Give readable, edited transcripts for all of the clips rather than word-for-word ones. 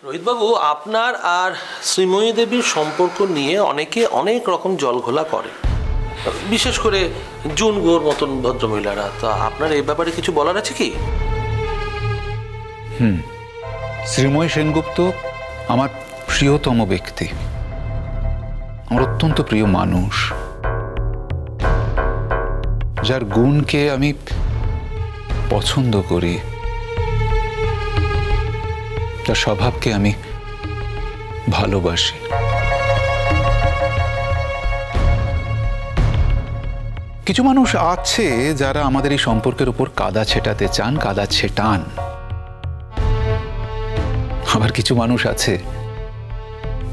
রোহিতবাবু, আপনার আর শ্রীময়ী দেবীর সম্পর্ক নিয়ে অনেকে অনেক রকম জলঘোলা করে, বিশেষ করে জুন গুহর মতন ভদ্রমহিলারা। তা আপনার এই ব্যাপারে কিছু বলার আছে কি? শ্রীময়ী সেনগুপ্ত আমার প্রিয়তম ব্যক্তি, আমার অত্যন্ত প্রিয় মানুষ, যার গুণকে আমি পছন্দ করি, তার স্বভাবকে আমি ভালোবাসি। কিছু মানুষ আছে যারা আমাদের এই সম্পর্কের উপর কাদা ছেটাতে চান, কাদা ছেটান। আবার কিছু মানুষ আছে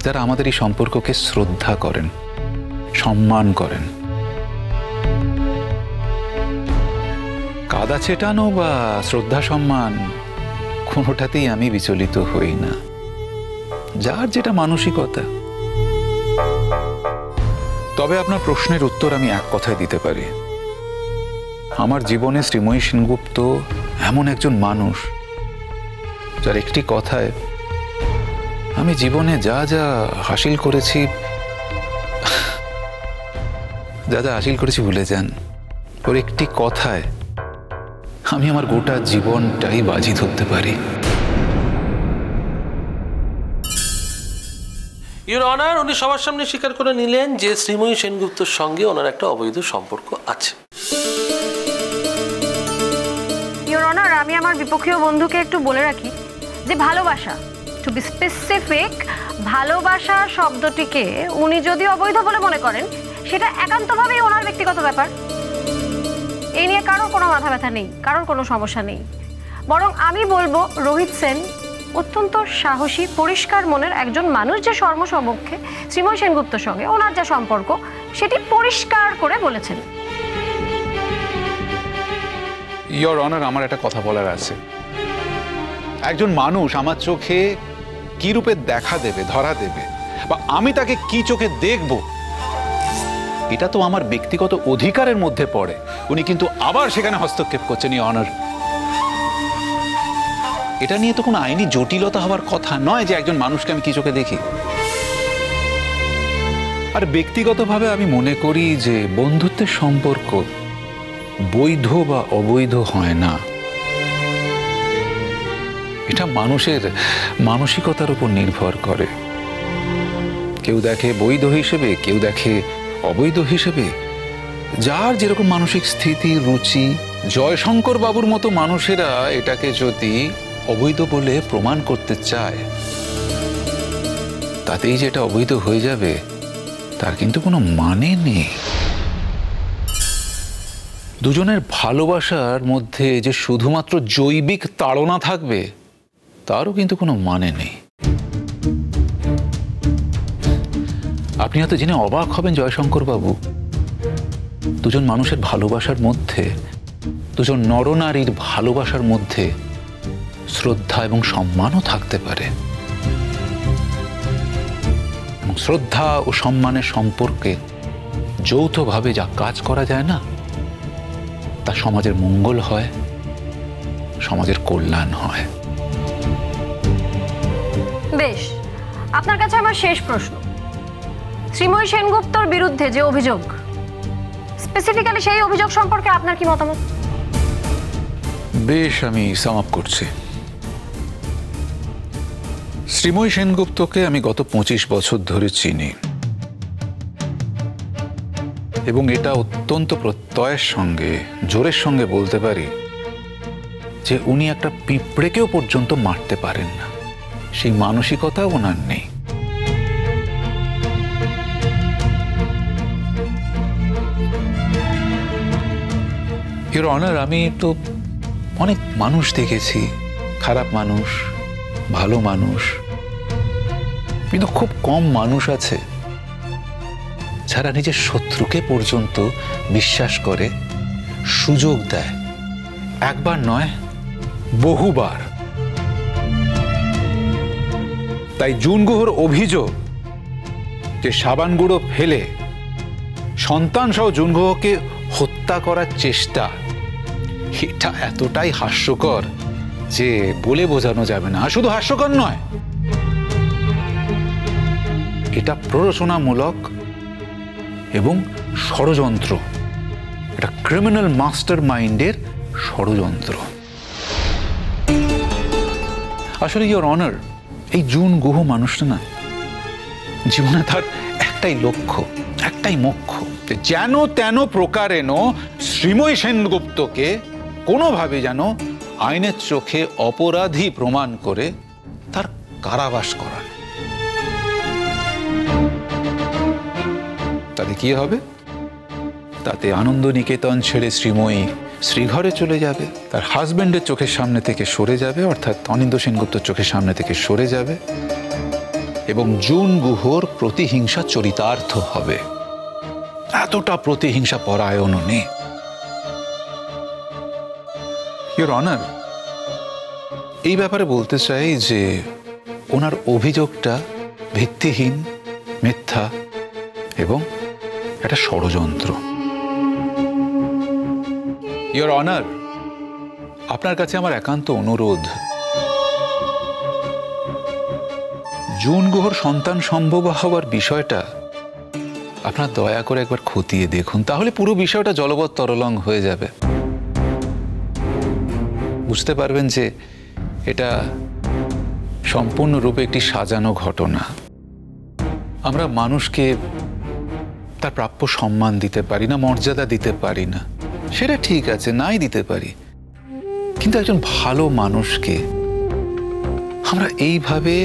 যারা আমাদের এই সম্পর্ককে শ্রদ্ধা করেন, সম্মান করেন। কাদা ছেটানো বা শ্রদ্ধা সম্মান কোনোটাতেই আমি বিচলিত হই না, যার যেটা মানসিকতা। তবে আপনার প্রশ্নের উত্তর আমি এক কথায় দিতে পারি, আমার জীবনে শ্রীময়ী সেনগুপ্ত এমন একজন মানুষ যার একটি কথায় আমি জীবনে যা যা হাসিল করেছি ভুলে যান। ওর একটি কথায় আমি আমার গোটা জীবনটাই বাজি ধরতে পারি। ইওর অনার, উনি সবার সামনে স্বীকার করে নিলেন যে শ্রীময়ী সেনগুপ্তর সঙ্গে ওনার একটা অবৈধ সম্পর্ক আছে। ইওর অনার, আমি আমার বিপক্ষীয় বন্ধুকে একটু বলে রাখি যে ভালোবাসা, টু বি স্পেসিফিক, ভালোবাসা শব্দটিকে উনি যদি অবৈধ বলে মনে করেন, সেটা একান্তভাবেই ওনার ব্যক্তিগত ব্যাপার। এই নিয়ে কারোর কোনো মাথা ব্যথা নেই, কারোর কোনো সমস্যা নেই। বরং আমি বলবো রোহিত সেন অত্যন্ত সাহসী, পরিষ্কার মনের একজন মানুষ, যে সর্বসমক্ষে শ্রীময়ী সেনগুপ্তর সঙ্গে ওনার যা সম্পর্ক সেটি পরিষ্কার করে বলেছেন। ইওর অনার, আমার একটা কথা বলার আছে। একজন মানুষ আমার চোখে কি রূপে দেখা দেবে, ধরা দেবে, বা আমি তাকে কি চোখে দেখব, এটা তো আমার ব্যক্তিগত অধিকারের মধ্যে পড়ে। উনি কিন্তু আবার সেখানে হস্তক্ষেপ করছেন। ইওর অনার, এটা নিয়ে তো কোনো আইনি জটিলতা হওয়ার কথা নয় যে একজন মানুষকে আমি কি চোখে দেখি। আর ব্যক্তিগতভাবে আমি মনে করি যে বন্ধুত্বের সম্পর্ক বৈধ বা অবৈধ হয় না, এটা মানুষের মানসিকতার উপর নির্ভর করে। কেউ দেখে বৈধ হিসেবে, কেউ দেখে অবৈধ হিসেবে, যার যেরকম মানসিক স্থিতি, রুচি। জয়শঙ্কর বাবুর মতো মানুষেরা এটাকে যদি অবৈধ বলে প্রমাণ করতে চায়, তাতেই যে এটা অবৈধ হয়ে যাবে তার কিন্তু কোনো মানে নেই। দুজনের ভালোবাসার মধ্যে যে শুধুমাত্র জৈবিক তাড়না থাকবে তারও কিন্তু কোনো মানে নেই। আপনি হয়তো জেনে অবাক হবেন জয়শঙ্কর বাবু, দুজন মানুষের ভালোবাসার মধ্যে, দুজন নরনারীর ভালোবাসার মধ্যে শ্রদ্ধা এবং সম্মানও থাকতে পারে। এবং শ্রদ্ধা ও সম্মানের সম্পর্কে যৌথভাবে যা কাজ করা যায় না, তা সমাজের মঙ্গল হয়, সমাজের কল্যাণ হয়। বেশ, আপনার কাছে আমার শেষ প্রশ্ন, শ্রীময়ী সেনগুপ্তর বিরুদ্ধে যে অভিযোগ, স্পেসিফিক্যালি সেই অভিযোগ সম্পর্কে আপনার কি মতামত? বেশ, আমি সাম আপ করছি। শ্রীময়ী সেনগুপ্তকে আমি গত 25 বছর ধরে চিনি, এবং এটা অত্যন্ত প্রত্যয়ের সঙ্গে, জোরের সঙ্গে বলতে পারি যে উনি একটা পিঁপড়েকেও পর্যন্ত মারতে পারেন না, সেই মানসিকতা ওনার নেই। ইওর অনার, আমি তো অনেক মানুষ দেখেছি, খারাপ মানুষ, ভালো মানুষ, কিন্তু খুব কম মানুষ আছে যারা নিজের শত্রুকে পর্যন্ত বিশ্বাস করে, সুযোগ দেয়, একবার নয় বহুবার। তাই জুন গুহর অভিযোগ যে সাবান গুঁড়ো ফেলে সন্তান সহ জুন গুহকে হত্যা করার চেষ্টা, এটা এতটাই হাস্যকর যে বলে বোঝানো যাবে না। শুধু হাস্যকর নয়, এটা প্ররোচনামূলক এবং ষড়যন্ত্র, এটা ক্রিমিনাল মাস্টার মাইন্ডের ষড়যন্ত্র। আসলে ইওর অনার, এই জুন গুহ মানুষটা না, জীবনে তার একটাই লক্ষ্য, একটাই মোক্ষ, যেন তেন প্রকারেণ শ্রীময়ী সেনগুপ্তকে কোনোভাবে যেন আইনের চোখে অপরাধী প্রমাণ করে তার কারাবাস করার। তাতে কি হবে? তাতে আনন্দ নিকেতন ছেড়ে শ্রীময়ী শ্রীঘরে চলে যাবে, তার হাজবেন্ডের চোখের সামনে থেকে সরে যাবে, অর্থাৎ অনিন্দ্য সেনগুপ্তর চোখের সামনে থেকে সরে যাবে, এবং জুন গুহর প্রতিহিংসা চরিতার্থ হবে। এতটা প্রতিহিংসা পরায়ণ নেই। ইওর অনার, এই ব্যাপারে বলতে চাই যে ওনার অভিযোগটা ভিত্তিহীন, মিথ্যা এবং একটা ষড়যন্ত্র। ইওর অনার, আপনার কাছে আমার একান্ত অনুরোধ, জুন গুহর সন্তান সম্ভব হওয়ার বিষয়টা আপনার দয়া করে একবার খতিয়ে দেখুন, তাহলে পুরো বিষয়টা জলবৎ তরলং হয়ে যাবে। বুঝতে পারবেন যে এটা সম্পূর্ণরূপে একটি সাজানো ঘটনা। আমরা মানুষকে তার প্রাপ্য সম্মান দিতে পারি না, মর্যাদা দিতে পারি না, সেটা ঠিক আছে, নাই দিতে পারি, কিন্তু একজন ভালো মানুষকে আমরা এইভাবে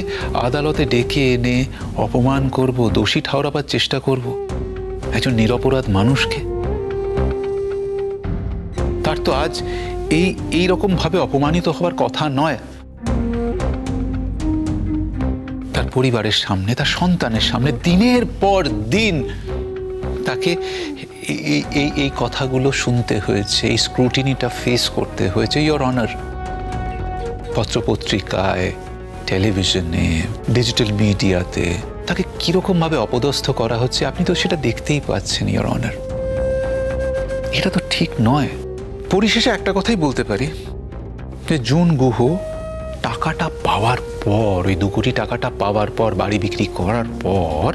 আদালতে ডেকে এনে অপমান করব, দোষী ঠাওরাবার চেষ্টা করব একজন নিরপরাধ মানুষকে? তার তো আজ এই রকম ভাবে অপমানিত হওয়ার কথা নয়। তার পরিবারের সামনে, তার সন্তানের সামনে দিনের পর দিন তাকে এই কথাগুলো শুনতে হয়েছে, এই স্ক্রুটিনিটা ফেস করতে হয়েছে। ইওর অনার, পত্রপত্রিকায়, টেলিভিশনে, ডিজিটাল মিডিয়াতে তাকে কিরকম ভাবে অপদস্থ করা হচ্ছে আপনি তো সেটা দেখতেই পাচ্ছেন। ইওর অনার, এটা তো ঠিক নয়। পরিশেষে একটা কথাই বলতে পারি যে জুন গুহ টাকাটা পাওয়ার পর, ওই 2 কোটি টাকাটা পাওয়ার পর, বাড়ি বিক্রি করার পর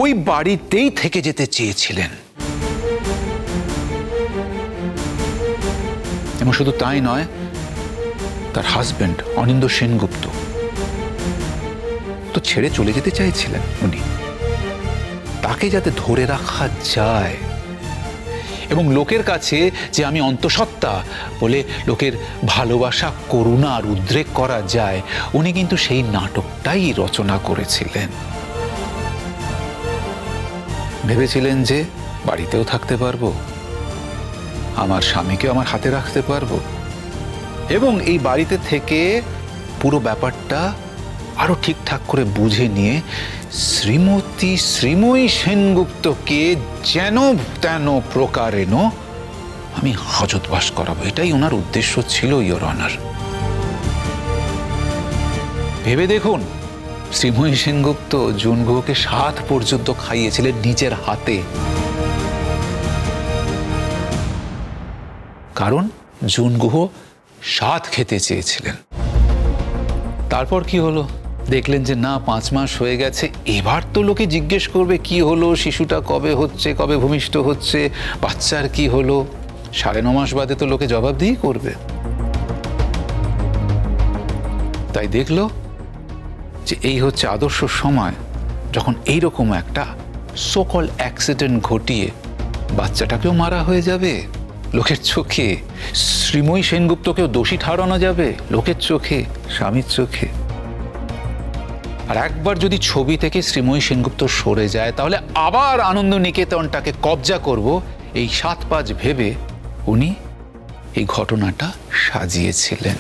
ওই বাড়িতেই থেকে যেতে চেয়েছিলেন। এবং শুধু তাই নয়, তার হাজবেন্ড অনিন্দ্য সেনগুপ্ত তো ছেড়ে চলে যেতে চাইছিলেন উনি। তাকে যাতে ধরে রাখা যায় এবং লোকের কাছে যে আমি অন্তঃসত্ত্বা বলে লোকের ভালোবাসা, করুণা আর উদ্রেক করা যায়, উনি কিন্তু সেই নাটকটাই রচনা করেছিলেন। ভেবেছিলেন যে বাড়িতেও থাকতে পারবো, আমার স্বামীকেও আমার হাতে রাখতে পারবো, এবং এই বাড়িতে থেকে পুরো ব্যাপারটা আরো ঠিকঠাক করে বুঝে নিয়ে শ্রীময়ী সেনগুপ্তকে যেন তেন প্রকারেণ আমি হাজতবাস করাবো, এটাই ওনার উদ্দেশ্য ছিল। ইওর অনার, ভেবে দেখুন, শ্রীময়ী সেনগুপ্ত জুন গুহকে 7 পর্যন্ত খাইয়েছিলেন নিজের হাতে, কারণ জুন গুহ 7 খেতে চেয়েছিলেন। তারপর কি হলো? দেখলেন যে না, 5 মাস হয়ে গেছে, এবার তো লোকে জিজ্ঞেস করবে কি হলো, শিশুটা কবে হচ্ছে, কবে ভূমিষ্ঠ হচ্ছে, বাচ্চার কি হলো। 9.5 মাস বাদে তো লোকে জবাবদিহি করবে। তাই দেখলো যে এই হচ্ছে আদর্শ সময় যখন এইরকম একটা সোকল অ্যাক্সিডেন্ট ঘটিয়ে বাচ্চাটাকেও মারা হয়ে যাবে লোকের চোখে, শ্রীময়ী সেনগুপ্তকেও দোষী ঠাড়ানো যাবে লোকের চোখে, স্বামীর চোখে। আর একবার যদি ছবি থেকে শ্রীময়ী সেনগুপ্ত সরে যায়, তাহলে আবার আনন্দ নিকেতনটাকে কবজা করব, এই 7-5 ভেবে উনি এই ঘটনাটা সাজিয়েছিলেন।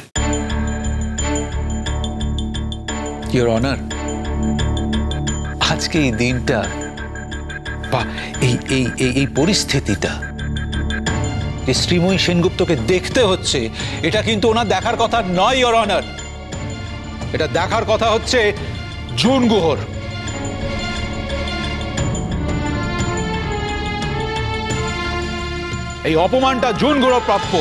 ইওর অনার, আজকে এই দিনটা বা এই পরিস্থিতিটা যে শ্রীময়ী সেনগুপ্তকে দেখতে হচ্ছে, এটা কিন্তু ওনার দেখার কথা নয়। ইওর অনার, এটা দেখার কথা হচ্ছে জুন গুহর। এই অপমানটা জুন গুহর প্রাপ্য।